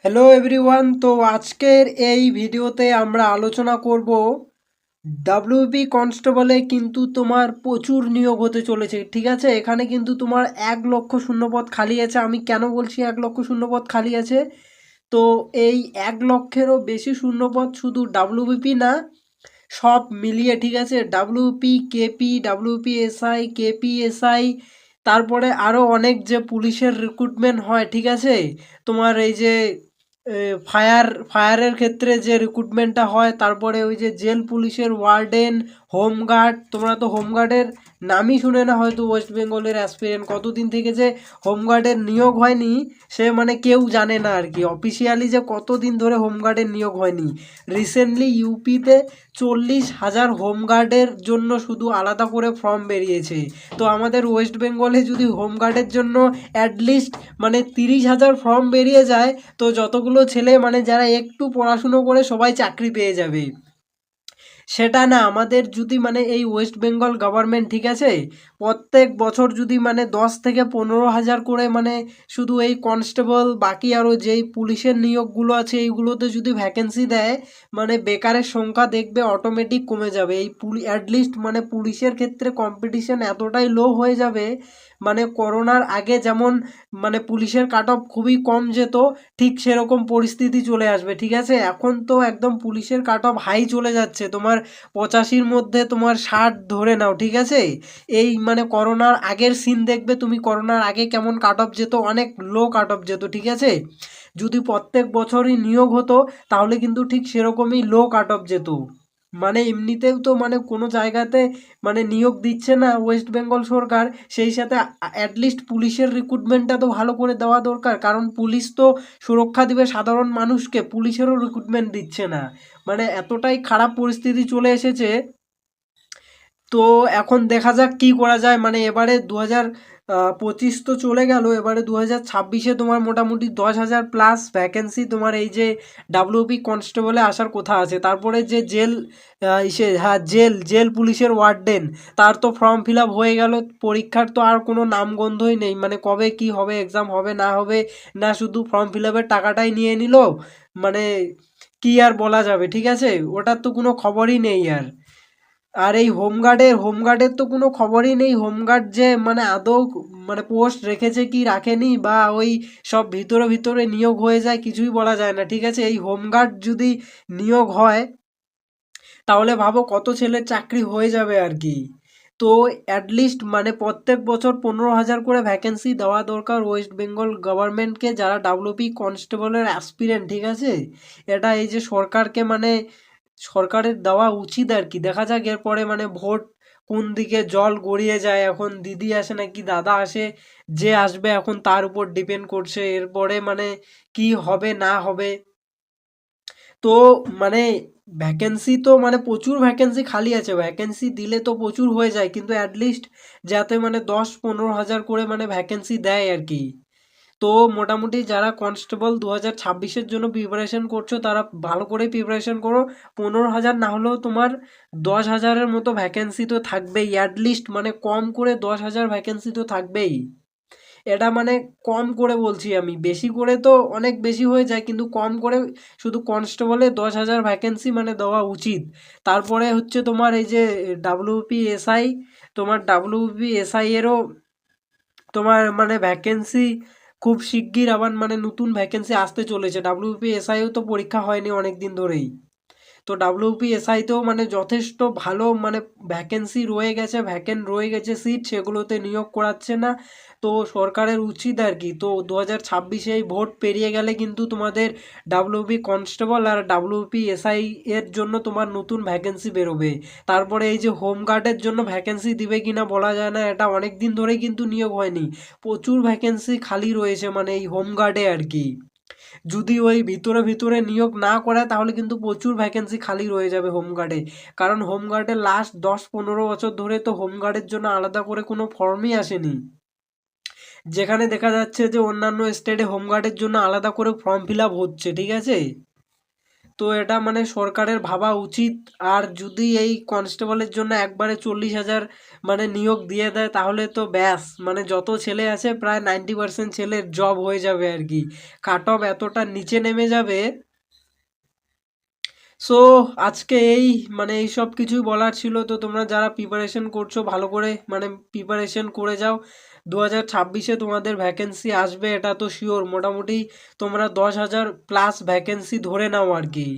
Hello everyone, তো আজকের এই ভিডিওতে আমরা আলোচনা করব ডাব্লিউবি কনস্টেবলে কিন্তু তোমার প্রচুর নিয়োগ হতে চলেছে। ঠিক আছে, এখানে কিন্তু তোমার 1 লক্ষ শূন্যপদ খালি আছে। আমি কেন বলছি 1 লক্ষ শূন্যপদ খালি আছে? তো এই 1 লক্ষেরও বেশি শূন্যপদ শুধু ডাব্লিউবিপি না, সব মিলিয়ে। ঠিক আছে, WP, KP, WP SI, KP SI, তারপরে আরও অনেক যে পুলিশের রিক্রুটমেন্ট হয়। ঠিক আছে, তোমার এই যে ফায়ারের ক্ষেত্রে যে রিক্রুটমেন্টটা হয়, তারপরে ওই যে জেল পুলিশের ওয়ার্ডেন, হোমগার্ড। তোমরা তো হোমগার্ডের নামই শুনে না হয়তো। ওয়েস্ট বেঙ্গলের অ্যাসপিরেন্ট কতদিন থেকে যে হোমগার্ডের নিয়োগ হয়নি সে মানে কেউ জানে না আর কি। অফিসিয়ালি যে কতদিন ধরে হোমগার্ডের নিয়োগ হয়নি। রিসেন্টলি ইউপিতে 40,000 হোমগার্ডের জন্য শুধু আলাদা করে ফর্ম বেরিয়েছে। তো আমাদের ওয়েস্ট বেঙ্গলে যদি হোমগার্ডের জন্য অ্যাটলিস্ট মানে 30,000 ফর্ম বেরিয়ে যায়, তো যতগুলো ছেলে মানে যারা একটু পড়াশুনো করে সবাই চাকরি পেয়ে যাবে। সেটা না, আমাদের যদি মানে এই ওয়েস্ট বেঙ্গল গভর্নমেন্ট, ঠিক আছে, প্রত্যেক বছর যদি মানে 10 থেকে 15 হাজার করে মানে শুধু এই কনস্টেবল, বাকি আরও যেই পুলিশের নিয়োগগুলো আছে এইগুলোতে যদি ভ্যাকেন্সি দেয়, মানে বেকারের সংখ্যা দেখবে অটোমেটিক কমে যাবে। এই অ্যাটলিস্ট মানে পুলিশের ক্ষেত্রে কম্পিটিশন এতটাই লো হয়ে যাবে, মানে করোনার আগে যেমন মানে পুলিশের কাট অফ খুবই কম যেত, ঠিক সেরকম পরিস্থিতি চলে আসবে। ঠিক আছে, এখন তো একদম পুলিশের কাট অফ হাই চলে যাচ্ছে, তোমার 85-র মধ্যে তোমার 60 ধরে নাও। ঠিক আছে, এই মানে করোনার আগের সিন দেখবে তুমি, করোনার আগে কেমন কাট অফ যেত, অনেক লো কাট অফ যেত। ঠিক আছে, যদি প্রত্যেক বছরই নিয়োগ হতো তাহলে কিন্তু ঠিক সেরকমই লো কাট অফ যেত। মানে এমনিতেও তো মানে কোনো জায়গাতে মানে নিয়োগ দিচ্ছে না ওয়েস্ট বেঙ্গল সরকার, সেই সাথে অ্যাটলিস্ট পুলিশের রিক্রুটমেন্টটা তো ভালো করে দেওয়া দরকার, কারণ পুলিশ তো সুরক্ষা দিবে সাধারণ মানুষকে, পুলিশেরও রিক্রুটমেন্ট দিচ্ছে না। মানে এতটাই খারাপ পরিস্থিতি চলে এসেছে। তো এখন দেখা যাক কি করা যায়। মানে এবারে 2025 তো চলে গেল, এবারে 2026-এ তোমার মোটামুটি 10,000 প্লাস ভ্যাকেন্সি তোমার এই যে ডাব্লিউপি কনস্টেবলে আসার কথা আছে। তারপরে যে জেল হ্যাঁ, জেল জেল পুলিশের ওয়ার্ডেন, তার তো ফর্ম ফিল আপ হয়ে গেল। পরীক্ষার তো আর কোনো নামগন্ধই নেই, মানে কবে কি হবে, এক্সাম হবে না হবে, না শুধু ফর্ম ফিল আপের টাকাটাই নিয়ে নিল। মানে কি আর বলা যাবে। ঠিক আছে, ওটার তো কোনো খবরই নেই আর। আর এই হোমগার্ডের তো কোনো খবরই নেই। হোমগার্ড যে মানে আদৌ মানে পোস্ট রেখেছে কি রাখেনি, বা ওই সব ভিতরে ভিতরে নিয়োগ হয়ে যায়, কিছুই বলা যায় না। ঠিক আছে, এই হোমগার্ড যদি নিয়োগ হয় তাহলে ভাবো কত ছেলের চাকরি হয়ে যাবে আর কি। তো অ্যাটলিস্ট মানে প্রত্যেক বছর 15,000 করে ভ্যাকেন্সি দেওয়া দরকার ওয়েস্ট বেঙ্গল গভর্নমেন্টকে, যারা ডাব্লিউপি কনস্টেবলের অ্যাসপিরেন্ট। ঠিক আছে, এটা এই যে সরকারকে মানে সরকারের দেওয়া উচিত আর কি। দেখা যাক এরপরে মানে ভোট কোন দিকে জল গড়িয়ে যায়। এখন দিদি আসে নাকি দাদা আসে, যে আসবে এখন তার উপর ডিপেন্ড করছে এরপরে মানে কি হবে না হবে। তো মানে ভ্যাকেন্সি তো মানে প্রচুর ভ্যাকেন্সি খালি আছে, ভ্যাকেন্সি দিলে তো প্রচুর হয়ে যায়, কিন্তু অ্যাটলিস্ট যাতে মানে 10-15 হাজার করে মানে ভ্যাকেন্সি দেয় আর কি। তো মোটামুটি যারা কনস্টেবল 2026-এর জন্য প্রিপারেশন করছো তারা ভালো করে প্রিপারেশন করো। 15,000 না হলেও তোমার 10,000-এর মতো ভ্যাকেন্সি তো থাকবেই অ্যাটলিস্ট, মানে কম করে 10,000 ভ্যাকেন্সি তো থাকবেই। এটা মানে কম করে বলছি আমি, বেশি করে তো অনেক বেশি হয়ে যায়, কিন্তু কম করে শুধু কনস্টেবলে 10,000 ভ্যাকেন্সি মানে দেওয়া উচিত। তারপরে হচ্ছে তোমার এই যে ডাব্লিউপিএসআই, তোমার ডাব্লিউপিএসআই এরও তোমার মানে ভ্যাকেন্সি খুব শিগগির আবার মানে নতুন ভ্যাকেন্সি আসতে চলেছে। ডাব্লিউপিএসআইও তো পরীক্ষা হয়নি অনেক দিন ধরেই। তো ডাব্লিউপিএসআইতেও মানে যথেষ্ট ভালো মানে ভ্যাকেন্সি রয়ে গেছে, ভ্যাকেন্ট রয়ে গেছে সিট, সেগুলোতে নিয়োগ করাচ্ছে না। তো সরকারের উচিত আর কি। তো 2026-এ এই ভোট পেরিয়ে গেলে কিন্তু তোমাদের ডাব্লিউপি কনস্টেবল আর ডাব্লিউপিএসআই এর জন্য তোমার নতুন ভ্যাকেন্সি বেরোবে। তারপরে এই যে হোমগার্ডের জন্য ভ্যাকেন্সি দিবে কিনা বলা যায় না, এটা অনেক দিন ধরেই কিন্তু নিয়োগ হয়নি। প্রচুর ভ্যাকেন্সি খালি রয়েছে মানে এই হোমগার্ডে আর কি। যদি ওই ভিতরে ভিতরে নিয়োগ না করায় তাহলে কিন্তু প্রচুর ভ্যাকেন্সি খালি রয়ে যাবে হোমগার্ডে। কারণ হোমগার্ডে লাস্ট 10-15 বছর ধরে তো হোমগার্ডের জন্য আলাদা করে কোনো ফর্মই আসেনি। যেখানে দেখা যাচ্ছে যে অন্যান্য স্টেটে হোমগার্ডের জন্য আলাদা করে ফর্ম ফিল আপ হচ্ছে। ঠিক আছে, তো এটা মানে সরকারের ভাবা উচিত। আর যদি এই কনস্টেবলের জন্য একবারে 40,000 মানে নিয়োগ দিয়ে দেয় তাহলে তো ব্যাস, মানে যত ছেলে আছে প্রায় 90% ছেলের জব হয়ে যাবে আর কি। কাট অফ এতটা নিচে নেমে যাবে। সো আজকে এই মানে এই সব কিছুই বলার ছিল। তো তোমরা যারা প্রিপারেশন করছো ভালো করে মানে প্রিপারেশন করে যাও। 2026-এ তোমাদের ভ্যাকেন্সি আসবে এটা তো শিওর। মোটামুটি তোমরা 10,000 প্লাস ভ্যাকেন্সি ধরে নাও আর কি।